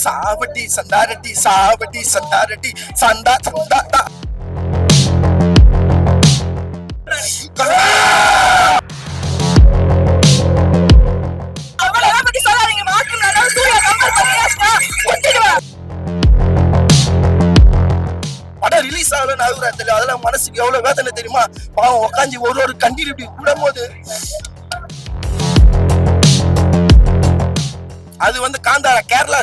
சாவட்டி சந்தாரட்டி சாவட்டி சந்தாரட்டி சந்தா சந்தா படம் ரிலீஸ் ஆகல நாகராஜ் அதெல்லாம் மனசுக்கு எவ்வளவு வேதனை தெரியுமா? பாவம் உட்காந்து ஒரு கண்டில் இப்படி விடும் போது அது வந்து காந்தாரா கேரளா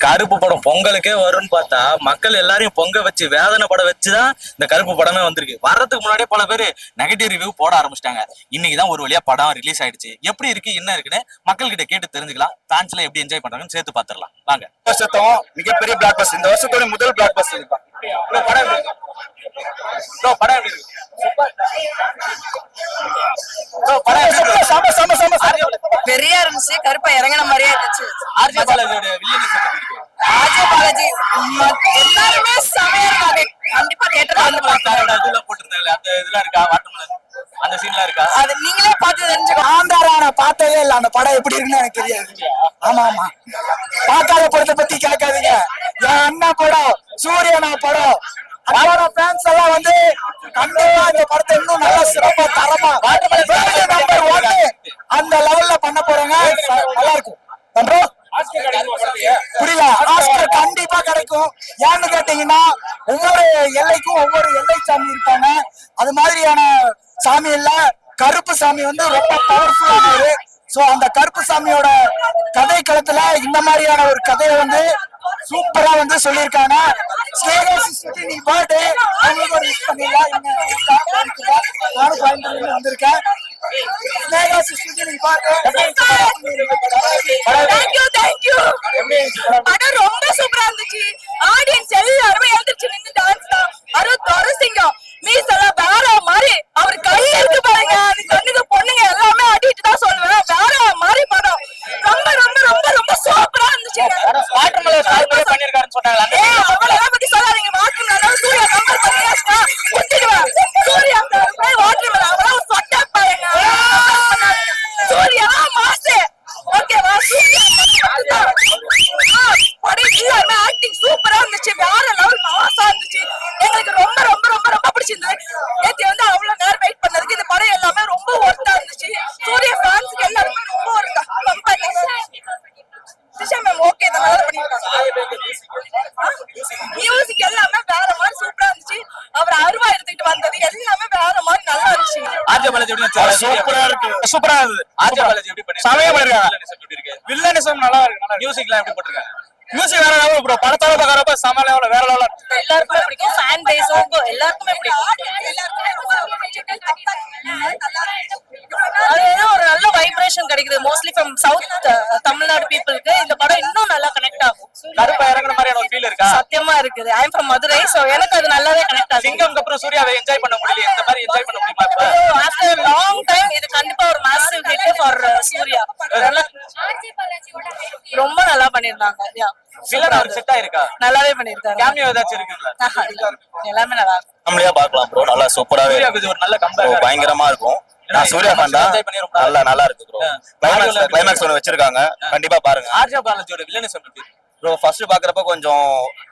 கருப்பு படம் பொங்கலுக்கே வரும்னு பார்த்தா மக்கள் எல்லாரையும் பொங்க வச்சு வேதனை பட வச்சுதான் இந்த கருப்பு படமே வந்திருக்கு. வர்றதுக்கு முன்னாடியே பல பேர் நெகட்டிவ் ரிவ்யூ போட ஆரம்பிச்சிட்டாங்க. இன்னைக்குதான் ஒரு வழியா படம் ரிலீஸ் ஆயிடுச்சு. எப்படி இருக்கு என்ன இருக்குன்னு மக்கள் கிட்ட கேட்டு தெரிஞ்சுக்கலாம். ஃபேன்ஸ்ல எப்படி என்ஜாய் பண்றாங்கன்னு சேர்த்து பாத்துரலாம் வாங்க. வருஷத்தும் மிகப்பெரிய பிளாக் பஸ்டர், இந்த வருஷத்தோட முதல் பிளாக் பஸ்டர். பெரிய இருந்துச்சு, கருப்பா இறங்கின மாதிரியே இருந்துச்சு. ஆர்ஜே பாலாஜி எல்லாருமே செமையா இருக்காங்க. கண்டிப்பா தியேட்டர்ல வந்து போட்டிருந்தாங்க. அந்த இதெல்லாம் இருக்கா, வாட்டர்மெலன் அந்த சீன்லாம் இருக்கா? அது நீங்களே பார்த்து தெரிஞ்சுக்கோ. ஆந்தாரா நான் பார்த்ததே இல்ல, அந்த படம் எப்படி இருக்குன்னு எனக்கு தெரியாது. ஆமா பார்க்காத படத்தை பத்தி கேட்காதீங்க. என் அண்ணா படம், சூரியனா படம், அவரோட ஃபேன்ஸ் எல்லாம் வந்து கண்டிப்பா இந்த படத்தை இன்னும் நல்லா சிறப்பா தரமா நம்பர் 1 அந்த லெவல்ல பண்ண போறாங்க. நல்லா இருக்கும். புரியல, ஆஸ்கர் கண்டிப்பா கிடைக்கும். ஏன்னு கேட்டீங்கன்னா ஒவ்வொரு எல்லைக்கும் ஒவ்வொரு எல்லை சாமி இருக்காங்க. அது மாதிரியான சாமி இல்ல, கருப்பு சாமி வந்து ரொம்ப பவர்ஃபுல்லானது. சோ அந்த கருப்பு சாமியோட கதை களத்துல இந்த மாதிரியான ஒரு கதையை வந்து சூப்பரா வந்து சொல்லியிருக்காங்க. வந்திருக்கேன். படம் ரொம்ப சூப்பரா இருந்துச்சு. ஆடியன்ஸ் எல்லாருமே எழுந்திருச்சு நின்று டான்ஸ் தான். சிங்கம் மீஸ் எல்லாம் வேற மாதிரி. அவர் கையில இருக்கு பாருங்க, அது கண்ணுக்கு பொண்ணுங்க எல்லாமே ஆடிட்டு தான் சொல்லுவேன். வேற மாதிரி படம். ரொம்ப ரொம்ப ரொம்ப ரொம்ப சூப்பரா இருந்துச்சு. பண்ணிருக்காருன்னு சொன்னாங்க. அவளெல்லாம் பத்தி சொல்லாதீங்க. வாட்டர்மெலன் சூர்யா கம்பேர் பண்ணியாச்சுனா ஒட்டிடுவேன். சூர்யா வாட்டர்மெலன் அவளெல்லாம் சொட்ட பாருங்க. சூர்யா மாசு ஓகேவா? படம் எல்லாமே ஆக்டிங் சூப்பரா இருந்துச்சு. வேற லெவல் மாசா இருந்துச்சு. எங்களுக்கு ரொம்ப ரொம்ப ரொம்ப ரொம்ப பிடிச்சிருந்தது. நேத்து வந்து அவ்வளவு நேரம் வெயிட் பண்ணதுக்கு இந்த படம் எல்லாமே ரொம்ப ஒர்த்தா இருந்துச்சு. சூர்யா ஃபேன்ஸ்க்கு எல்லாருமே ரொம்ப ஒர்த்தா. திஷா மேம் ஓகே தான், நல்லா பண்ணிருக்காங்க. மியூசிக் எல்லாமே வேற மாதிரி சூப்பரா இருந்துச்சு. அவர் அருவா எடுத்துட்டு வந்தது எல்லாமே வேற மாதிரி நல்லா இருந்துச்சு. ஆர்ஜே பாலாஜி எப்படி சூப்பரா இருக்கு, சூப்பரா இருந்தது. ஆர்ஜே பாலாஜி எப்படி பண்ணி சமயம் வில்லனிசம் நல்லா இருக்கு. மியூசிக்லாம் எப்படி போட்டிருக்காங்க? மியூசிக் வேற லெவல் ப்ரோ. படத்தோட பாக்குறப்ப சம லெவல் வேற லெவல். எல்லாருக்குமே பிடிக்கும். ஃபேன் பேஸும் எல்லாருக்குமே பிடிக்கும். அது ஏதோ ஒரு நல்ல வைப்ரேஷன் கிடைக்குது. மோஸ்ட்லி ஃப்ரம் சவுத் தமிழ்நாடு பீப்புளுக்கு இந்த படம் இன்னும் நல்லா கனெக்ட் ஆகும். கருப்பா இறங்குற மாதிரியான ஒரு ஃபீல் இருக்கா? சத்தியமா இருக்குது. ஐ அம் ஃப்ரம் மதுரை. சோ எனக்கு அது நல்லாவே கனெக்ட் ஆகும். சிங்கம்க்கு அப்புறம் சூர்யாவை என்ஜாய் பண்ண முடியல. இந்த மாதிரி என்ஜாய் பண்ண முடியுமா இப்ப? ஆஃப்டர் லாங் டைம் இது கண்டிப்பா ஒரு மாசிவ் ஹிட் ஃபார் சூர்யா. ரொம்ப நல்லா பண்ணிருந்தாங்க. வில்லன் அவருக்கு செட் ஆயிருக்கா? நல்லாவே பண்ணிருக்காங்க. கேமியோ ஏதாச்சும் இருக்குல்ல? எல்லாமே நல்லா இருக்கு. ஃபேமிலியா பார்க்கலாம் ப்ரோ. நல்லா சூப்பராவே இது ஒரு நல்ல கம்பேக். பயங்கரமா இருக்கும். நான் சூர்யா ஃபேன் தான். நல்லா இருக்கு ப்ரோ. கிளைமாக்ஸ் ஒன்று வச்சிருக்காங்க, கண்டிப்பா பாருங்க. ஆர்ஜே பாலாஜியோட வில்லனிசம் எப்படி ப்ரோ? ஃபர்ஸ்ட் பாக்குறப்ப கொஞ்சம்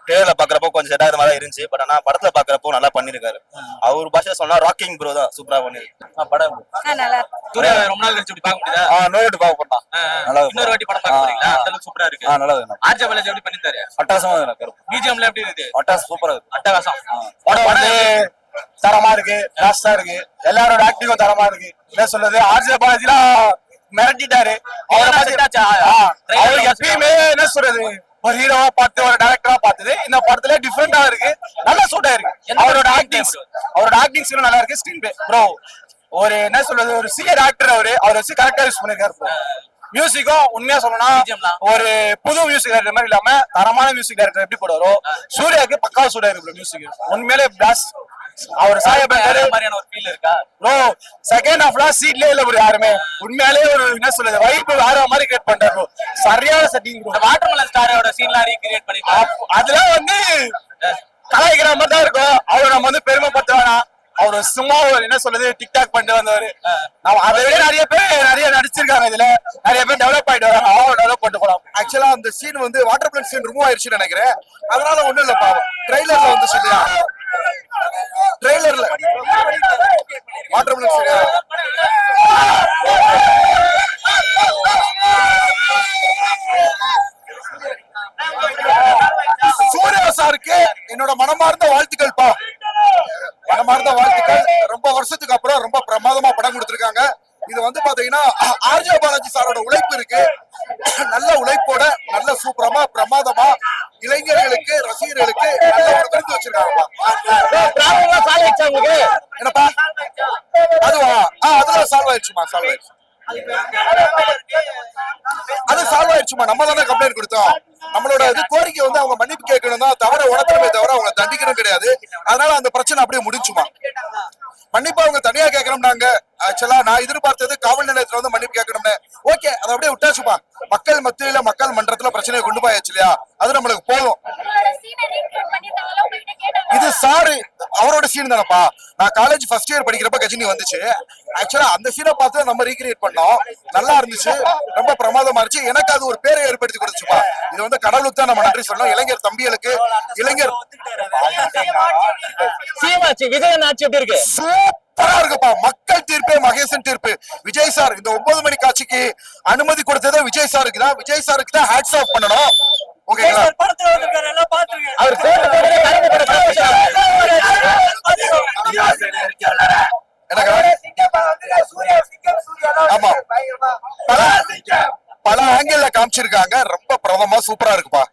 ட்ரெயிலர்ல பாக்குறப்போ கொஞ்சம் செட் ஆகிற மாதிரி இருந்துச்சு. பட் ஆனா படத்துல பாக்குறப்போ நல்லா பண்ணிருக்காரு. அவர் பாஷை சொன்னா ராக்கிங் ப்ரோ தான் சூப்பரா பண்ணிருக்கு படம். நல்லா சூர்யா ரொம்ப நாள் கழிச்சு இப்படி பார்க்க முடியுதா? நோட்டு பார்க்க போட்டா நல்லா இன்னொரு வாட்டி படம் பார்க்க போறீங்களா? அந்த அளவுக்கு சூப்பரா இருக்கு. நல்லா இருக்கு. ஆர்ஜே பாலாஜி எப்படி பண்ணிட்டாரு? அட்டகாசமா இருக்கு. பிஜிஎம்ல எப்படி இருக்கு? அட்டகாசம் சூப்பரா இருக்கு. அட்டகாசம். படம் வந்து தரமா இருக்கு, லாஸ்டா இருக்கு. எல்லாரோட ஆக்டிங்கும் தரமா இருக்கு. என்ன சொல்றது, ஆர்ஜே பாலாஜிலாம் மிரட்டிட்டாரு. அவருக்கு எப்பயுமே என்ன சொல்றது, ஒரு ஹீரோவா பார்த்து ஒரு டைரக்டரா பார்த்தது இந்த படத்துல டிஃபரெண்டா இருக்கு. நல்லா சூட் ஆயிருக்கு. அவரோட ஆக்டிங்ஸ் நல்லா இருக்கு. ஸ்கிரீன் பிளே ப்ரோ, ஒரு என்ன சொல்றது, ஒரு சீனியர் ஆக்டர் அவர் வச்சு கரெக்டா யூஸ் பண்ணிருக்காரு ப்ரோ. மியூசிக்கும் உண்மையா சொல்லணும்னா ஒரு புது மியூசிக் டைரக்டர் மாதிரி இல்லாம தரமான மியூசிக் டைரக்டர் எப்படி போடுவாரோ சூர்யாவுக்கு பக்காவா சூட் ஆயிருக்கு மியூசிக். உண்மையிலே பிளாஸ்ட். அவர் சாயபேட்டர் மாதிரியான ஒரு ஃபீல் இருக்கா ப்ரோ? செகண்ட் ஹாஃப்ல சீட்லயே இல்ல ப்ரோ யாருமே. உண்மையாலே ஒரு என்ன சொல்றது, வைப் வேற மாதிரி கிரியேட் பண்றாரு ப்ரோ. சரியான செட்டிங் ப்ரோ. வாட்டர்மெலன் ஸ்டாரோட சீன்லாம் ரீக்ரியேட் பண்ணிருக்காங்க. அதெல்லாம் வந்து கலாய்க்கிற மாதிரி தான் இருக்கும். அவரை நம்ம வந்து பெருமைப்படுத்த வேணாம். அவர் சும்மா ஒரு என்ன சொல்றது டிக்டாக் பண்ணிட்டு வந்தவரு. அதை விட நிறைய நடிச்சிருக்காங்க, இதுல நிறைய பேர் டெவலப் ஆயிட்டு வராங்க, டெவலப் பண்ணிட்டு போலாம். ஆக்சுவலா அந்த சீன் வந்து வாட்டர் பிளண்ட் சீன் ரிமூவ் ஆயிடுச்சுன்னு நினைக்கிறேன். அதனால ஒண்ணும் இல்ல பாவம். ட்ரெய்லர்ல வந்து சொல்லியா, ட்ரெய்லர்ல வாட்டர் பிளண்ட் சீன் சூர்யா சாருக்கு என்னோட மனமார்ந்த வாழ்த்துக்கள் பா, மனமார்ந்த வாழ்த்துக்கள். ரொம்ப வருஷத்துக்கு அப்புறம் ரொம்ப பிரமாதமா படம் கொடுத்திருக்காங்க. இது வந்து பாத்தீங்கன்னா ஆர்ஜே பாலாஜி சாரோட உழைப்பு இருக்கு. நல்ல உழைப்போட நல்ல சூப்பரமா பிரமாதமா இளைஞர்களுக்கு ரசிகர்களுக்கு நல்ல ஒரு விருது வச்சிருக்காங்கப்பா. என்னப்பா அதுவா? அதெல்லாம் சால்வ் ஆயிடுச்சுமா, சால்வ் ஆயிடுச்சு. அது சால்வ் ஆயிடுச்சுமா. நம்ம தானே கம்ப்ளைண்ட் கொடுத்தோம். நம்மளோட இது கோரிக்கை வந்து அவங்க மன்னிப்பு கேட்கணும் தான், தவிர உணர்த்தணுமே தவிர அவங்க தண்டிக்கணும் கிடையாது. அதனால அந்த பிரச்சனை அப்படியே முடிஞ்சுமா. மன்னிப்பா அவங்க தனியா கேட்கணும்னாங்க. ஆக்சுவலா நான் எதிர்பார்த்தது காவல் நிலையத்துல வந்து மன்னிப்பு கேட்கணும்னு. ஓகே, அதை அப்படியே விட்டாச்சுப்பா. மக்கள் மத்தியில மக்கள் மன்றத்துல பிரச்சனையை கொண்டு போயாச்சு இல்லையா, அது நம்மளுக்கு போதும். இது சாரு அவரோட சீன் தானப்பா. நான் காலேஜ் ஃபர்ஸ்ட் இயர் படிக்கிறப்ப கஜினி வந்துச்சு. ஆக்சுவலா அந்த சீனை பார்த்து நம்ம ரீக்ரியேட் பண்ணோம். நல்லா இருந்துச்சு, ரொம்ப பிரமாதமா இருந்துச்சு. எனக்கு அது ஒரு பேரை ஏற்படுத்தி கொடுத்துச்சுப்பா. இது வந்து கடவுளுக்கு தான் நம்ம நன்றி சொல்லணும். இளைஞர் தம்பிகளுக்கு, இளைஞர் விஜயன் ஆட்சி எப்படி இருக்கு? சூப்பரா இருக்குப்பா. மக்கள் தீர்ப்பே மகேசன் தீர்ப்பு. விஜய் சார் இந்த 9 மணி காட்சிக்கு அனுமதி கொடுத்ததே விஜய் சாருக்கு தான். விஜய் சாருக்கு தான் ஹேட்ஸ் ஆஃப் பண்ணணும். ஓகேங்களா? ஆமா, பல ஆங்கிள் காமிச்சிருக்காங்க. ரொம்ப பிரதமா சூப்பரா இருக்குப்பா.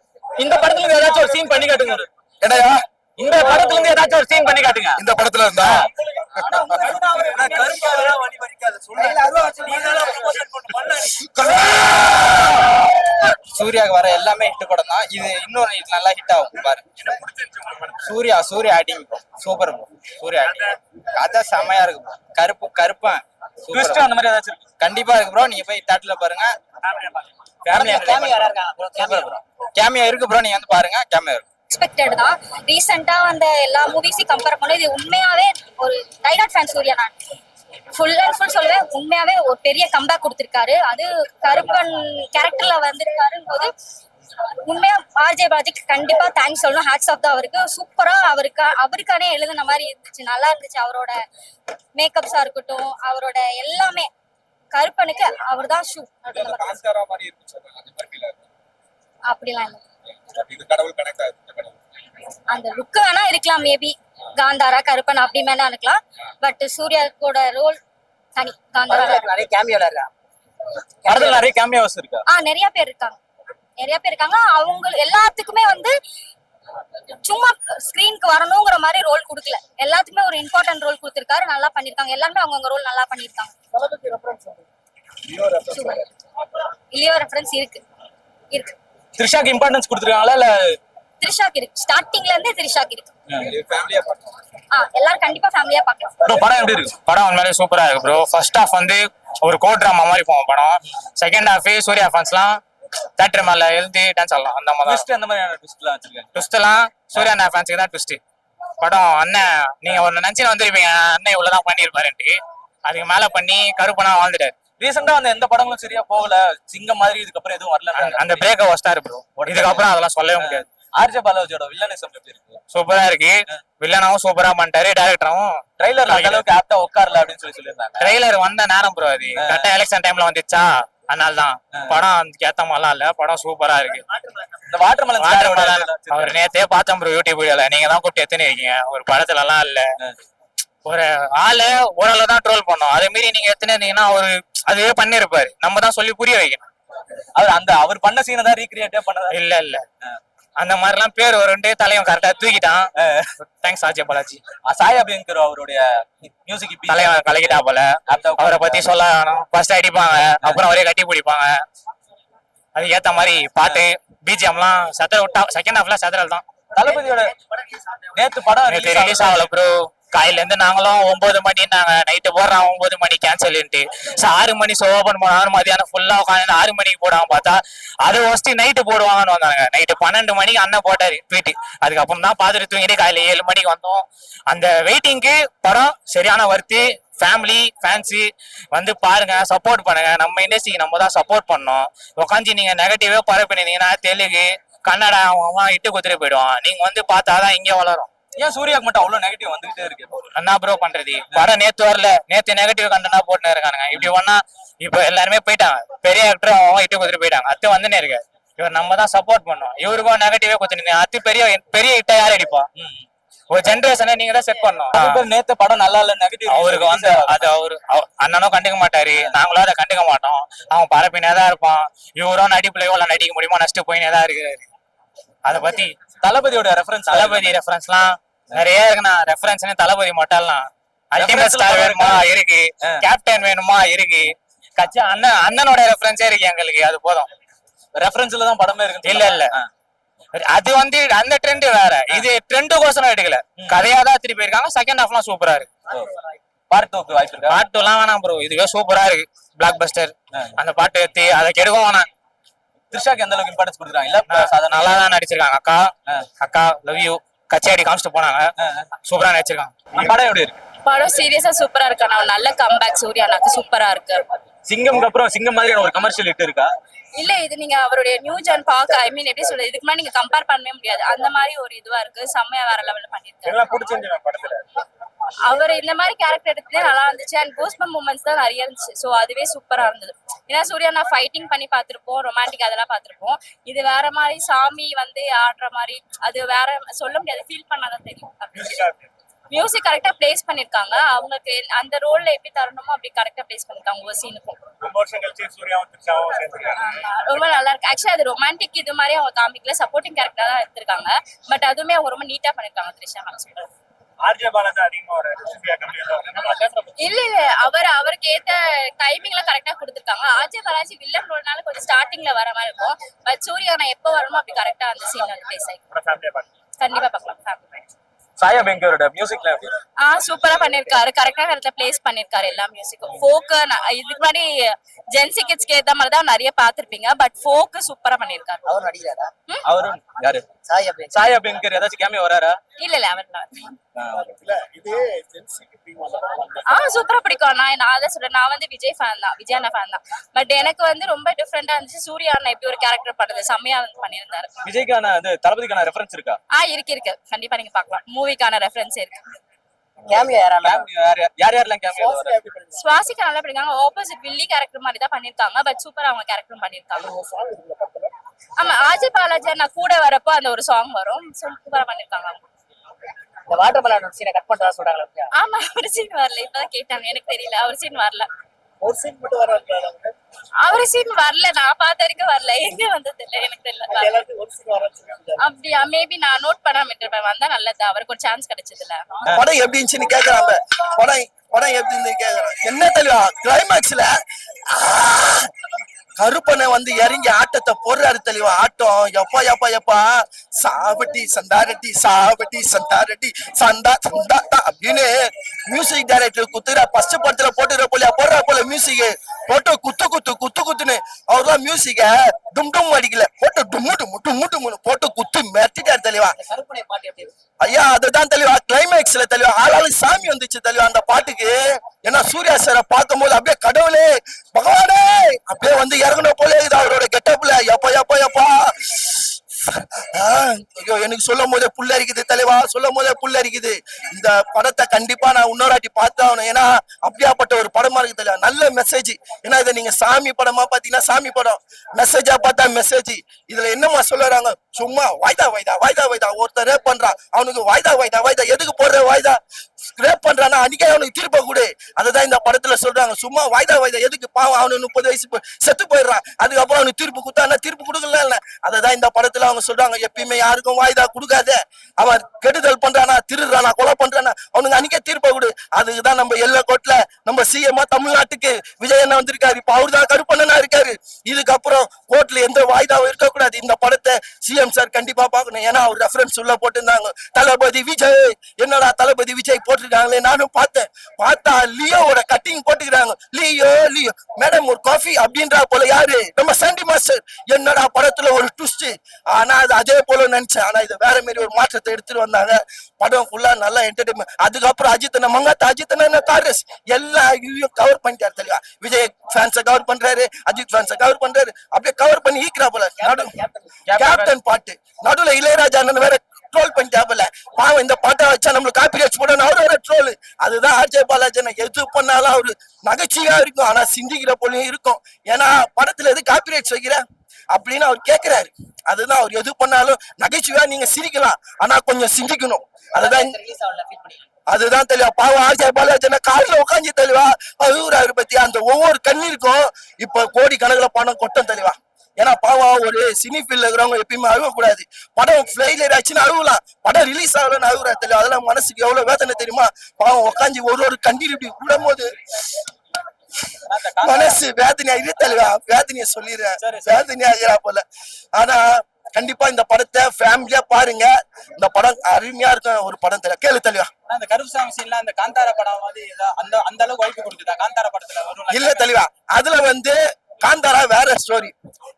இந்த படத்துல ஏதாச்சும் ஒரு சீன் பண்ணி காட்டுங்க. என்னையா இந்த படத்துல இருந்து ஏதாச்சும் ஒரு சீன் பண்ணி காட்டுங்க. இந்த படத்துல இருந்தா சூர்யாவுக்கு வர எல்லாமே ஹிட் படம் தான். இது இன்னொரு நல்லா ஹிட் ஆகும் பாருங்க. Suriya acting super bro. Suriya acting கதை செமையா இருக்கு. கருப்பன் ட்விஸ்ட் அந்த மாதிரி ஏதாச்சும் இருக்கு? கண்டிப்பா இருக்கு ப்ரோ. நீங்க போய் தியேட்டர்ல பாருங்க. கேமியா இருக்கு ப்ரோ, நீங்க வந்து பாருங்க. கேமியா இருக்கு. எக்ஸ்பெக்டட் தான். ரீசெண்டா வந்த எல்லா மூவிஸையும் கம்பேர் பண்ண இது உண்மையாவே ஒரு டைஹார்ட் ஃபேன் சூர்யா. நான் ஃபுல் அண்ட் ஃபுல் சொல்லுவேன், உண்மையாவே ஒரு பெரிய கம்பேக் கொடுத்திருக்காரு. அது கருப்பன் கேரக்டர்ல வந்திருக்காருன்னு போது உண்மையா ஆர்ஜே பாலாஜிக்கு கண்டிப்பா தேங்க்ஸ் சொல்லணும். ஹேட்ஸ் ஆஃப் தான் அவருக்கு. சூப்பரா அவருக்கானே எழுதுன மாதிரி இருந்துச்சு, நல்லா இருந்துச்சு. அவரோட மேக்கப்ஸா இருக்கட்டும், அவரோட எல்லாமே கருப்பனுக்கு அவர் தான் ஷூ. அப்படிலாம் இல்லை, அந்த லுக் வேணா இருக்கலாம். மேபி காந்தாரா கருப்பன் அப்படி மேல இருக்கலாம். பட் சூர்யாவோட ரோல் தனி. காந்தாரா நிறைய கேமியோல இருக்கா. படத்துல நிறைய கேமியோஸ் இருக்கா? நிறைய பேர் இருக்காங்க. அவங்க எல்லாத்துக்குமே வந்து சும்மா ஸ்கிரீனுக்கு வரணுங்கிற மாதிரி ரோல் கொடுக்கல. எல்லாத்துக்குமே ஒரு இம்பார்ட்டன்ட் ரோல் கொடுத்திருக்காரு. நல்லா பண்ணிருக்காங்க. எல்லாருமே அவங்க ரோல் நல்லா பண்ணிருக்காங்க. லியோ ரெஃபரன்ஸ் இருக்கு. த்ரிஷாக்கு இம்பார்ட்டன்ஸ் கொடுத்திருக்காங்களா? இல்ல த்ரிஷாக்கு இருக்கு. ஸ்டார்டிங்ல இருந்தே த்ரிஷாக்கு இருக்கு. எல்லாரும் கண்டிப்பா ஃபேமிலியா பார்க்கலாம். ப்ரோ படம் எப்படி இருக்கு? படம் உண்மையிலே சூப்பரா இருக்கு ப்ரோ. ஃபர்ஸ்ட் ஹாஃப் வந்து ஒரு கோட் ட்ராமா மாதிரி போவோம் படம். செகண்ட் ஹாஃப் சூர்யா ஃபேன்ஸ்லாம் தியேட்டர் மேல எழுதி டான்ஸ் ஆடலாம். அந்த மாதிரி ட்விஸ்ட் அந்த மாதிரியான ட்விஸ்ட்லாம் வச்சிருக்காங்க. ட்விஸ்ட் எல்லாம் சூர்யா ஃபேன்ஸ்க்கு தான் ட்விஸ்ட். படம் அண்ணன் நீங்க ஒரு நினைச்சு வந்திருப்பீங்க, அண்ணன் இவ்வளவுதான் பண்ணிருப்பாருன்ட்டு. அதுக்கு மேல பண்ணி கருப்பனா வாழ்ந்துட்டாரு. ரீசெண்டா அந்த எந்த படங்களும் சரியா போகல. சிங்கம் மாதிரி இதுக்கப்புறம் எதுவும் வரல. அந்த பிரேக் ஒஸ்டா இருக்கு ப்ரோ. இதுக்கப்புறம் அதெல்லாம் சொல்லவே முடியாது. ஆர்ஜே பாலாஜியோட வில்லனிசம் எப்படி இருக்கு? சூப்பரா இருக்கு. வில்லனாவும் சூப்பரா பண்ணிட்டாரு. டைரக்டரும் ட்ரைலர்ல அந்த அளவுக்கு ஆப்டா உட்காரல அப்படின்னு சொல்லியிருந்தாங்க. ட்ரெய்லர் வந்த நேரம் ப்ரோ, அது கரெக்டா எலெக்ஷன் டைம்ல வந்துச்சா, அதனாலதான் படம் அதுக்கு ஏத்த மாதிரிலாம் இல்ல. படம் சூப்பரா இருக்கு. இந்த வாட்டர்மெலன் அவர் நேத்தே பார்த்தோம் ப்ரோ யூடியூப் வீடியோல. நீங்க தான் கூப்பிட்டு எத்தனை இருக்கீங்க. ஒரு படத்துல எல்லாம் இல்ல. ஒரு ஆளு ஓரளவு தான் ட்ரோல் பண்ணோம். அதே மாரி நீங்க எத்தனை இருந்தீங்கன்னா அவரு அதுவே பண்ணிருப்பாரு. நம்ம தான் சொல்லி புரிய வைக்கணும். அவர் பண்ண சீனை தான் ரீக்ரியேட்டே பண்ணதா? இல்ல அந்த மாதிரி எல்லாம் பேர் ஒரு ரெண்டே தலையும் கரெக்டா தூக்கிட்டான். Thanks RJ Balaji. சாய் அபியங்கர் அவருடைய மியூசிக் தலைவன் கலக்கிட்டா போல. அவரை பத்தி சொல்ல வேணும். ஃபர்ஸ்ட் அடிப்பாங்க, அப்புறம் அவரே கட்டி பிடிப்பாங்க. அதுக்கு ஏத்த மாதிரி பாட்டு பிஜிஎம் எல்லாம் செதற விட்டா. செகண்ட் ஹாஃப்ல செதறல் தான். தளபதியோட நேத்து படம் ரிலீஸ் ஆகல ப்ரோ. காலையில இருந்து நாங்களும் 9 மணி நாங்க நைட்டு போடுறோம் 9 மணி கேன்சல்ன்ட்டு 6 மணி ஷோ ஓபன் பண்ணாலும் மதியானம் ஃபுல்லா உட்காந்து 6 மணிக்கு போடுவாங்க பார்த்தா அது ஃபர்ஸ்ட் நைட்டு போடுவாங்கன்னு வந்தாங்க. நைட்டு 12 மணிக்கு அண்ணன் போட்டாரு போயிட்டு அதுக்கப்புறம் தான் பார்த்துட்டு தூங்கிட்டு காலையில 7 மணிக்கு வந்தோம். அந்த வெயிட்டிங்க்கு படம் சரியான வர்த்தி. ஃபேமிலி ஃபேன்ஸு வந்து பாருங்க, சப்போர்ட் பண்ணுங்க. நம்ம இண்டஸ்ட்ரிக்கு நம்ம தான் சப்போர்ட் பண்ணோம். உட்காந்து நீங்க நெகட்டிவே பரப்பினீங்கன்னா தெலுங்கு கன்னடா அவன் இட்டு குத்துட்டு போயிடுவான். நீங்க வந்து பார்த்தாதான் இங்கே வளரும். ஏன் சூர்யாக்கு மட்டும் அவ்வளவு நெகட்டிவ் வந்துகிட்டே இருக்கு? என்ன ப்ரோ பண்றது? படம் நேத்து வரல, நேத்து நெகட்டிவ் கண்டனா போட்டுன்னு இருக்கானுங்க. இப்படி ஒன்னா இப்ப எல்லாருமே போயிட்டாங்க, பெரிய ஆக்டர் அவன் இட்டு குத்துட்டு போயிட்டாங்க. அத்து வந்துனே இருக்கு. இவர் நம்ம தான் சப்போர்ட் பண்ணோம். இவருக்கும் நெகட்டிவே குத்துனீங்க. அத்து பெரிய பெரிய இட்ட யார் அடிப்பா? ஒரு ஜென்ரேஷனை நீங்க தான் செட் பண்ணணும். நேத்து படம் நல்லா இல்ல நெகட்டிவ் அவருக்கு வந்து அது அவரு அண்ணனும் கண்டுக்க மாட்டாரு, நாங்களும் அதை கண்டுக்க மாட்டோம். அவன் பரப்பினேதான் இருப்பான். இவரும் நடிப்புல எவ்வளவு நடிக்க முடியுமோ நடிச்சுட்டு போயினேதான் இருக்காரு. அத பத்தி தளபதியோட ரெஃபரன்ஸ், தளபதி ரெஃபரன்ஸ் எல்லாம் நிறைய இருக்குண்ணா. ரெஃபரன்ஸ் தளபதி மட்டும் எல்லாம் அல்டிமேட் ஸ்டார் வேணுமா இருக்கு, கேப்டன் வேணுமா இருக்கு, கட்சி அண்ணனோட ரெஃபரன்ஸே இருக்கு எங்களுக்கு. அது போதும். ரெஃபரன்ஸ்ல தான் படமே இருக்கு. இல்ல இல்ல, அது வந்து அந்த ட்ரெண்ட் வேற, இது ட்ரெண்டுக்கோசரம் எடுக்கல, கதையாதான் திருப்பி இருக்காங்க. செகண்ட் ஹாஃப்லாம் சூப்பரா இருக்கு. பார்ட் 2க்கு வாய்ப்பு இருக்கா? பார்ட் 2 எல்லாம் வேணாம் ப்ரோ, இதுவே சூப்பரா இருக்கு. பிளாக் பஸ்டர். அந்த பாட்டு எடுத்து அதை கெடுக்கும் வேணாம். த்ரிஷாக்கு எந்த அளவுக்கு இம்பார்ட்டன்ஸ் கொடுக்குறாங்க? இல்ல அதை நல்லா தான் நடிச்சிருக்காங்க. அக்கா லவ் யூ கச்சேரி காமிச்சிட்டு போனாங்க, சூப்பரா நடிச்சிருக்காங்க. படம் எப்படி இருக்கு? படம் சீரியஸா சூப்பரா இருக்கு. நான் நல்ல கம்பேக் சூர்யா அண்ணாக்கு சூப்பரா இருக்கு. சிங்கம்க்கு அப்புறம் சிங்கம் மாதிரியான ஒரு கமர்ஷியல் ஹிட் இருக்கா? இல்ல இது நீங்க அவருடைய நியூ ஜென் பார்க்க ஐ மீன் எப்படி சொல்றது, இதுக்கு முன்னாடி நீங்க கம்பேர் பண்ணவே முடியாது. அந்த மாதிரி ஒரு இதுவா இருக்கு. செம்மையா வேற லெவல்ல பண்ணிருக்காரு. அவர் இந்த மாதிரி கேரக்டர் எடுத்ததே நல்லா இருந்துச்சு. அண்ட் கூஸ்பம் மூமெண்ட்ஸ் தான் நிறைய இருந்துச்சு. சோ அதுவே சூப்பரா இருந்தது. ஏன்னா சூர்யா நான் ஃபைட்டிங் பண்ணி பார்த்திருப்போம், ரொமான்டிக் அதெல்லாம் பார்த்திருப்போம். இது வேற மாதிரி சாமி வந்து ஆடுற மாதிரி, அது வேற சொல்ல முடியாது, ஃபீல் பண்ணாதான் தெரியும். மியூசிக் கரெக்டா பிளேஸ் பண்ணிருக்காங்க. அவங்களுக்கு அந்த ரோல்ல எப்படி தரணுமோ அப்படி கரெக்டா பிளேஸ் பண்ணிருக்காங்க ஒவ்வொரு சீனுக்கும். ரொம்ப நல்லா இருக்கு. ஆக்சுவலி அது ரொமான்டிக் இது மாதிரி அவங்க காமிக்கல, சப்போர்ட்டிங் கேரக்டர் தான் எடுத்திருக்காங்க. பட் அதுவுமே அவங்க ரொம்ப நீட்டா பண்ணிருக்காங்க. த்ரிஷா சொல்றேன். இல்ல இல்ல, அவருக்கு ஏத்த டைமிங்ல கரெக்டா கொடுத்திருக்காங்க. ஆர்ஜே பாலாஜி வில்லன் ரோல்னால கொஞ்சம் ஸ்டார்டிங்ல வர மாதிரி இருக்கும். பட் சூர்யா நான் எப்ப வரணுமோ அப்படி கரெக்டா அந்த சீன்ல வந்து பிளேஸ் ஆயிடும். கண்டிப்பா பார்க்கலாம். ஃபேமிலி சாயா பெங்கரோட மியூசிக்ல எப்படி? சூப்பரா பண்ணிருக்காரு. கரெக்டா இடத்துல பிளேஸ் பண்ணிருக்காரு எல்லா மியூசிக்கும். ஃபோக் இதுக்கு முன்னாடி ஜென்சி கிட்ஸ்க்கு ஏத்த மாதிரி தான் நிறைய பாத்திருப்பீங்க. பட் ஃபோக் சூப்பரா பண்ணிருக்காரு. அவர் நடிகரா? அவரு யாரு? சாயா பெங்கர் ஏதாச்சும் கேமியோ வராரா? இல்ல இல்ல, அவர் சூப்பரா பிடிக்கும். நான் அதான் சொல்றேன், நான் வந்து விஜய் ஃபேன் தான், விஜய் அண்ணா ஃபேன் தான். பட் எனக்கு வந்து ரொம்ப டிஃப்ரெண்டா இருந்துச்சு. சூர்யா அண்ணா எப்படி ஒரு கேரக்டர் பண்றது செம்மையா வந்து பண்ணியிருந்தாரு. விஜய்க்கான அது தளபதிக்கான ரெஃபரன்ஸ் இருக்கா? இருக்கு. கண்டிப்பா நீங்க பார்க்கலாம். மூவிக்கான ரெஃபரன்ஸ் இருக்கு. யாரெல்லாம் கேமியோ? சுவாசிக்க நல்லா பண்ணிருக்காங்க. ஆப்போசிட் வில்லி கேரக்டர் மாதிரி தான் பண்ணிருக்காங்க. பட் சூப்பரா அவங்க கேரக்டர் பண்ணிருக்காங்க. ஆமா, ஆர்ஜே பாலாஜி நான் கூட வரப்போ அந்த ஒரு சாங் வரும். சூப்பரா பண்ணிருக்காங்க. இந்த வாட்டர் மெலன் சீனை கட் பண்றதா சொல்றாங்க. ஆமா, ஒரு சீன் வரல. இப்பதான் கேட்டாங்க, எனக்கு தெரியல. ஒரு சீன் வரல. ஒரு சீன் மட்டும் வரல. அவரு சீன் வரல, நான் பார்த்த வரைக்கும் வரல. எங்க வந்தது இல்ல, எனக்கு தெரியல. அப்படியா? மேபி நான் நோட் பண்ணாம விட்டுருப்பேன். வந்தா நல்லது, அவருக்கு ஒரு சான்ஸ் கிடைச்சது இல்ல. படம் எப்படி இருந்துச்சுன்னு கேக்குறாங்க. படம் எப்படி இருந்து கேக்குறாங்க. என்ன தெளிவா கிளைமேக்ஸ்ல கருப்பனை வந்து இறங்கி ஆட்டத்தை போடுறாரு தெளிவா. ஆட்டம் எப்பா எப்பா எப்பா சாவட்டி சந்தாரட்டி சாவட்டி சந்தாரட்டி சந்தா சந்தா அப்படின்னு மியூசிக் டைரக்டர் குத்துற ஃபர்ஸ்ட் படத்துல போடுற போல மியூசிக் போட்டு குத்துன்னு அவர்தான் மியூசிக்க டும் டும் அடிக்கல, போட்டு டும்மு போட்டு குத்து மெட்டிட்டாரு தெளிவா. ஐயா அதுதான் தெளிவா கிளைமேக்ஸ்ல தெளிவா ஆளாளுக்கு சாமி வந்துச்சு தெளிவா அந்த பாட்டுக்கு. ஏன்னா சூர்யா சாரை பார்க்கும் போது அப்படியே கடவுளே பகவானே அப்படியே வந்து இறங்கணும் போல இருக்குது அவரோட கெட்டப்ல. எப்பா ஐயோ எனக்கு சொல்லும் போதே புல்ல அரிக்குது தலைவா, சொல்லும் போதே புல்ல அரிக்குது. இந்த படத்தை கண்டிப்பா நான் இன்னொரு பார்த்து ஆகணும். ஏன்னா அப்படியாப்பட்ட ஒரு படமா இருக்கு தலைவா. நல்ல மெசேஜ். ஏன்னா இதை நீங்க சாமி படமா பாத்தீங்கன்னா சாமி படம், மெசேஜா பார்த்தா மெசேஜ். இதுல என்னமா சொல்லுறாங்க, சும்மா வாய்தா ஒருத்தர் ரேப் பண்றான், அவனுக்கு வாய்தா எதுக்கு போடுற வாய்தா ரேப் பண்றானா அன்னைக்கே அவனுக்கு திருப்ப கூடு. அதுதான் இந்த படத்துல சொல்றாங்க. சும்மா வாய்தா எதுக்கு, பாவம் அவனு 30 வயசு செத்து போயிடுறான், அதுக்கப்புறம் அவனுக்கு தீர்ப்பு கொடுத்தா தீர்ப்பு கொடுக்கல இல்ல. அததான் இந்த படத்துல அவங்க சொல்றாங்க, எப்பயுமே யாருக்கும் வாய்தா கொடுக்காத, அவன் கெடுதல் பண்றானா திருடுறானா கொலை பண்றானா அவனுக்கு அன்னைக்கே தீர்ப்ப கொடு. அதுக்குதான் நம்ம எல்லை கோட்ல நம்ம சிஎம் தமிழ்நாட்டுக்கு விஜய் அண்ணா வந்திருக்காரு. இப்ப அவருதான் கருப்பண்ணனா இருக்காரு. சொல்லிட்டாரு, இதுக்கப்புறம் கோர்ட்ல எந்த வாய்தாவும் இருக்கக்கூடாது. இந்த படத்தை சிஎம் சார் கண்டிப்பா பார்க்கணும். ஏன்னா அவர் ரெஃபரன்ஸ் உள்ள போட்டிருந்தாங்க, தளபதி விஜய். என்னடா தளபதி விஜய் போட்டிருக்காங்களே, நானும் பார்த்தேன். பார்த்தா லியோவோட கட்டிங் போட்டுக்கிறாங்க. லியோ லியோ மேடம் ஒரு காஃபி அப்படின்றா போல. யாரு? நம்ம சண்டி மாஸ்டர். என்னடா படத்துல ஒரு ட்விஸ்ட். ஆனா அது அதே போல நினைச்சேன். ஆனா இது வேற மாதிரி ஒரு மாற்றத்தை எடுத்துட்டு வந்தாங்க. படம் ஃபுல்லா நல்லா என்டர்டைன்மெண்ட். அதுக்கப்புறம் அஜித்தன மங்காத்தா, அஜித்தன தாரஸ் எல்லா இதையும் கவர் பண்ணிட்டாரு தெளிவா. விஜய் ஃபேன்ஸை கவர் பண்றாரு, அஜித் ஃபேன்ஸை கவர் பண்றாரு. அப்படியே கவர் பண்ணி ஈக்கிறா போல. கேப்டன் பாட்டு நடுவுல இளையராஜா அண்ணன் வேற ட்ரோல் பண்ணிட்டாப்புல. பாவம் இந்த பாட்டை வச்சா நம்மளுக்கு காப்பி ரைட்ஸ் போடணும், அவரு வேற ட்ரோல். அதுதான் ஆர்ஜே பாலாஜன் எது பண்ணாலும் அவரு நகைச்சுவையா இருக்கும், ஆனா சிந்திக்கிற போலையும் இருக்கும். ஏன்னா படத்துல எது காப்பி ரைட்ஸ் வைக்கிற அப்படின்னு அவர் கேட்கிறாரு. அதுதான் அவர் எது பண்ணாலும் நகைச்சுவையா நீங்க சிரிக்கலாம், ஆனா கொஞ்சம் சிந்திக்கணும். அதுதான் தெளிவா. பாவம் ஆர்ஜே பாலாஜன கார்ல உட்காந்து தெளிவா அழுகுறாரு பத்தி. அந்த ஒவ்வொரு கண்ணீருக்கும் இப்ப கோடி கணக்குல பணம் கொட்டும் தெளிவா. ஏன்னா பாவம் ஒரு சினி ஃபீல்ட்ல இருக்கிறவங்க எப்பயுமே அழுகக்கூடாது. படம் ஃபெயிலியர் ஆச்சுன்னு அழுகலாம், படம் ரிலீஸ் ஆகலன்னு அழுகுறா தெளிவா. அதெல்லாம் மனசுக்கு எவ்வளவு வேதனை தெரியுமா? பாவம் உட்காந்து ஒரு கண்ணீர் இப்படி விடும் போது மனசு வேதனையா இரு தெளிவா. வேதனைய சொல்லிடுறேன், வேதனையா ஆகிறா போல. ஆனா கண்டிப்பா இந்த படத்தை ஃபேமிலியா பாருங்க. இந்த படம் அருமையா இருக்கும் ஒரு படம் தெரியல. கேளு தெளிவா. அந்த கருப்புசாமி சீன்ல அந்த காந்தாரா படம் வந்து அந்த அந்த அளவுக்கு வாய்ப்பு கொடுக்குதா? காந்தாரா படத்துல வரும் இல்ல தெளிவா. அதுல காந்தாரா வேற ஸ்டோரி.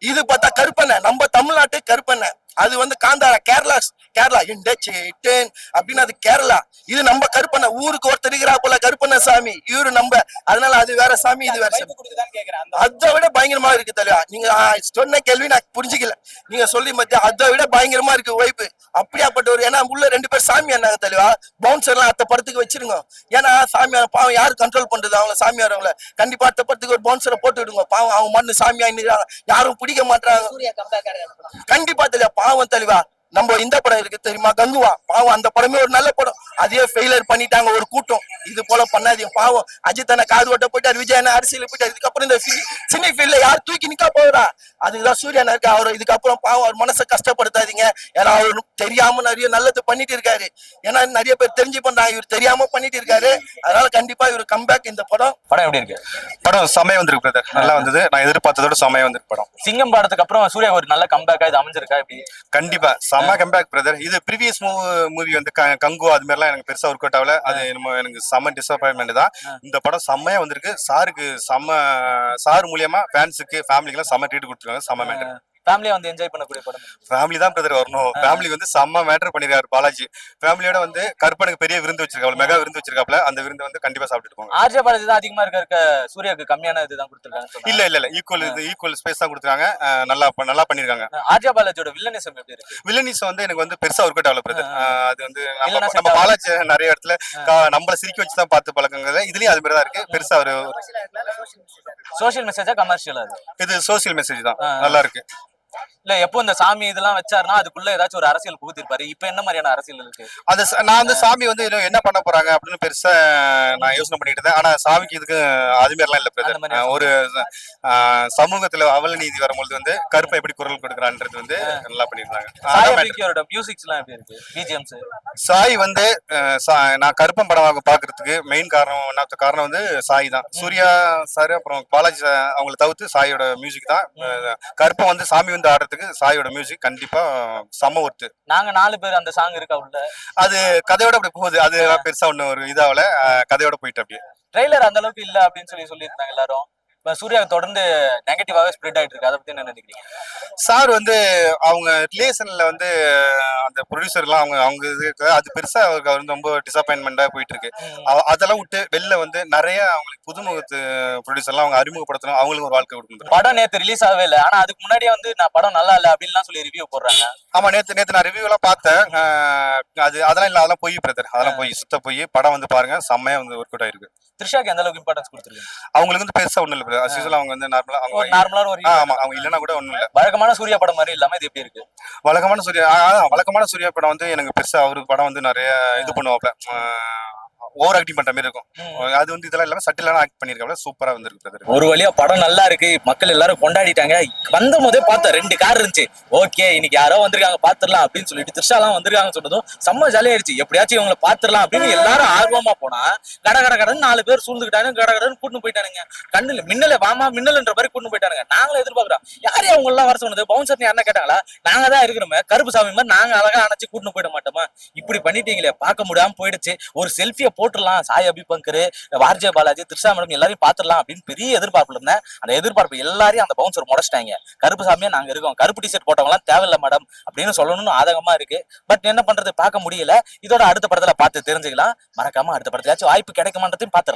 இது பார்த்தா கருப்பண்ண, நம்ம தமிழ்நாட்டு கருப்பண்ண. அது காந்தாரா கேரளா இண்டேன் அப்படின்னு அது கேரளா. இது நம்ம கருப்பண்ண. ஊருக்கு ஒருத்தர் இருக்கிறா போல கருப்பண்ண சாமி, இவரு நம்ம. அதனால அது வேற சாமி, இது வேற சாமி. அதை விட பயங்கரமா இருக்கு தெளிவா. நீங்க சொன்ன கேள்வி நான் புரிஞ்சுக்கல. நீங்க சொல்லி மத்திய அதை விட பயங்கரமா இருக்கு வைப்பு. அப்படியாப்பட்ட ஒரு, ஏன்னா உள்ள 2 பேர் சாமி ஆனாங்க தெளிவா. பவுன்சர் எல்லாம் அடுத்த படத்துக்கு வச்சிருங்க. ஏன்னா சாமியார் பாவம் யாரு கண்ட்ரோல் பண்றது அவங்க சாமியார். அவங்கள கண்டிப்பா அடுத்த படத்துக்கு ஒரு பவுன்சரை போட்டு விடுங்க. பாவம் அவங்க மண்ணு சாமியா நிக்கிறாங்க, யாரும் பிடிக்க மாட்டாங்க. கண்டிப்பா தெளிவா. பாவம் தெளிவா. நம்ம இந்த படம் இருக்கு தெரியுமா, கங்குவா. பாவம் அந்த படமே ஒரு நல்ல படம், அதே ஃபெயிலியர் பண்ணிட்டாங்க ஒரு கூட்டம். இது போல பண்ணாதீங்க. பாவம் அஜித் அண்ணா காது ஓட்ட போயிட்டாரு, விஜய் அண்ணா அரசியல் போயிட்டாரு. இதுக்கப்புறம் இந்த சினி ஃபீல்ட்ல யார் தூக்கி நிக்கா போறா? அதுதான் சூர்யா இருக்கா. அவர் இதுக்கப்புறம் பாவம் அவர் மனசை கஷ்டப்படுத்தாதீங்க. ஏன்னா அவர் தெரியாம நிறைய நல்லது பண்ணிட்டு இருக்காரு. ஏன்னா நிறைய பேர் தெரிஞ்சு பண்றாங்க, இவர் தெரியாம பண்ணிட்டு இருக்காரு. அதனால கண்டிப்பா இவர் கம்பேக். இந்த படம் எப்படி இருக்கு? படம் செமையா வந்திருக்கு பிரதர், நல்லா வந்தது. நான் எதிர்பார்த்ததோட செமையா வந்திருக்கு படம். சிங்கம் படத்துக்கு அப்புறம் சூர்யா ஒரு நல்ல கம்பேக்கா இது அமைஞ்சிருக்கா? இப்படி கண்டிப்பா செம கம்பேக் பிரதர். இது ப்ரீவியஸ் மூவி கங்கு அது மாதிரிலாம் எனக்கு பெருசா ஒர்க் அவுட் ஆகல. அது எனக்கு செம்ம டிசப்பாயின்மெண்ட் தான். இந்த படம் செம்மையா வந்திருக்கு. சாருக்கு சார் மூலியமா ஃபேன்ஸுக்கு ஃபேமிலிக்கு செம்ம ட்ரீட் கொடுத்துருக்காங்க. செம்ம மேட்டர். ஃபேமிலியா என்ஜாய் பண்ணக்கூடிய படம். ஃபேமிலி தான் பிரதர் வரணும். ஃபேமிலி செம்ம மேட்டர் பண்ணிருக்காரு பாலாஜி. ஃபேமிலியோட கருப்பனுக்கு பெரிய விருந்து வச்சிருக்காப்ல, மெகா விருந்து வச்சிருக்காப்ல. அந்த விருந்து கண்டிப்பா சாப்பிட்டு போங்க. ஆர்ஜே பாலாஜி தான் அதிகமா இருக்க, சூர்யாக்கு கம்மியான இதுதான் கொடுத்துருக்காங்க. இல்ல ஈக்குவல் ஸ்பேஸ் தான் கொடுத்துருக்காங்க. நல்லா பண்ணிருக்காங்க. ஆர்ஜே பாலாஜியோட வில்லனிசம் எப்படி இருக்கு? வில்லனிசம் எனக்கு பெருசா ஒர்க் அவுட் ஆகல பிரதர். அது நம்ம பாலாஜி நிறைய இடத்துல நம்மள சிரிக்க வச்சுதான் பார்த்து பழக்கங்க. இதுலயும் அது மாதிரி தான் இருக்கு. பெருசா ஒரு சோசியல் மெசேஜா கமர்ஷியலா? இது சோசியல் மெசேஜ் தான், நல்லா இருக்கு. இல்ல எப்போ இந்த சாமி இதெல்லாம் வச்சாருன்னா அதுக்குள்ள ஏதாச்சும் ஒரு அரசியல் புகுத்திருப்பாரு. இப்ப என்ன மாதிரியான அரசியல் இருக்கு? அது நான் சாமி என்ன பண்ண போறாங்க அப்படின்னு பெருசா நான் யோசனை பண்ணிட்டு இருந்தேன். ஆனா சாமிக்கு இதுக்கு அது மாதிரிலாம் இல்ல பிரதர். ஒரு சமூகத்துல அவல நீதி வரும்போது கருப்பை எப்படி குரல் கொடுக்குறான்றது நல்லா பண்ணிருந்தாங்க. மியூசிக்ஸ் எல்லாம் எப்படி இருக்கு? பிஜிஎம்ஸ் சாய் நான் கருப்பம் படம் பாக்குறதுக்கு மெயின் காரணம் சாய் தான். சூர்யா சார் அப்புறம் பாலாஜி அவங்களை தவிர்த்து சாயோட மியூசிக் தான். கருப்பம் சாமி ஆடுறதுக்கு சாயோட மியூசிக் கண்டிப்பா செம்ம ஒர்த்து. நாங்க 4 பேர் அந்த சாங் இருக்கா உள்ள? அது கதையோட அப்படி போகுது. அது பெருசா ஒண்ணு ஒரு இதாவல, கதையோட போயிட்டு அப்படியே. ட்ரெய்லர் அந்த அளவுக்கு இல்ல அப்படின்னு சொல்லியிருந்தாங்க எல்லாரும். சூர்யா தொடர்ந்து நெகட்டிவாவே ஸ்ப்ரெட் ஆயிட்டு இருக்கு. அதை பத்தி என்ன நினைக்கிறீங்க? சார் அவங்க ரிலேஷன்ல அந்த ப்ரொடியூசர் எல்லாம் அவங்க அது பெருசா அவருக்கு ரொம்ப டிசப்பாயின்மெண்டா போயிட்டு இருக்கு. அதெல்லாம் விட்டு வெளில நிறைய அவங்களுக்கு புதுமுகத்து ப்ரொடியூசர் எல்லாம் அவங்க அறிமுகப்படுத்தணும், அவங்களுக்கு ஒரு வாழ்க்கை கொடுக்கணும். படம் நேத்து ரிலீஸ் ஆகவே இல்லை, ஆனா அதுக்கு முன்னாடியே நான் படம் நல்லா இல்ல அப்படின்லாம் சொல்லி ரிவ்யூ போடுறாங்க. ஆமா, நேத்து நான் ரிவ்யூ எல்லாம் பார்த்தேன். அதெல்லாம் இல்ல, அதெல்லாம் போய் பிரதர், அதெல்லாம் போய் சுத்த போய் படம் பாருங்க, செம்மையா ஒர்க் அவுட் ஆயிருக்கு. த்ரிஷாக்கு எந்த அளவுக்கு இம்பார்ட்டன்ஸ் கொடுத்துருக்கீங்க? அவங்களுக்கு பெருசா ஒண்ணு இல்ல பிரதர். அஸ்யூசுவல் அவங்க நார்மலா ஒரு ஆமா, அவங்க இல்லனா கூட ஒண்ணும் இல்ல. வழக்கமான சூர்யா படம் மாதிரி இல்லாம இது எப்படி இருக்கு? வழக்கமான சூர்யா படம் எனக்கு பெருசா அவருக்கு படம் நிறைய இது பண்ணுவாப்ல. ஓவர் ஆக்டிங் பண்ற மாதிரி இருக்கும். அது வந்து இதெல்லாம் இல்லாம சட்டிலான ஆக்ட் பண்ணிருக்காங்க, சூப்பரா வந்திருக்கு பிரதர். ஒரு வழியா படம் நல்லா இருக்கு, மக்கள் எல்லாரும் கொண்டாடிட்டாங்க. வந்த போதே பார்த்தேன் 2 கார் இருந்துச்சு. ஓகே இன்னைக்கு யாரோ வந்திருக்காங்க பாத்துடலாம் அப்படின்னு சொல்லிட்டு த்ரிஷாலாம் வந்திருக்காங்க சொன்னதும் செம்ம ஜாலியாயிருச்சு. எப்படியாச்சும் இவங்களை பாத்துடலாம் அப்படின்னு எல்லாரும் ஆர்வமா போனா கடன் 4 பேர் சூழ்ந்துக்கிட்டாங்க, கடன் கூட்டு போயிட்டானுங்க. கண்ணுல மின்னல வாமா மின்னல்ன்ற மாதிரி கூட்டு போயிட்டானுங்க. நாங்களும் எதிர்பார்க்கிறோம் யாரையும் அவங்க எல்லாம் வர சொன்னது, பவுன்சர் யாருன்னா கேட்டாங்களா, நாங்க தான் இருக்கிறோமே கருப்பு சாமி மாதிரி நாங்க அழகா அணைச்சு கூட்டு போயிட மாட்டோமா, இப்படி பண்ணிட்டீங்களே பார்க்க முடியாம போயிடுச்சு. ஒரு செல்ஃபியை போட்டுடலாம் சாய் அபிபங்கர், ஆர்ஜே பாலாஜி, த்ரிஷா மேடம் எல்லாரையும் பாத்துடலாம் அப்படின்னு பெரிய எதிர்பார்ப்புல இருந்தேன். அந்த எதிர்பார்ப்பு எல்லாரையும் அந்த பவுன்சர் முடச்சிட்டாங்க. கருப்பு சாமியா நாங்க இருக்கோம், கருப்பு டிஷர்ட் போட்டவங்க எல்லாம் தேவையில்லை மேடம் அப்படின்னு சொல்லணும்னு ஆதகமா இருக்கு. பட் என்ன பண்றது, பார்க்க முடியல. இதோட அடுத்த படத்துல பார்த்து தெரிஞ்சுக்கலாம். மறக்காம அடுத்த படத்துலாச்சும் வாய்ப்பு கிடைக்குமான்றதையும் பார்த்துடலாம்.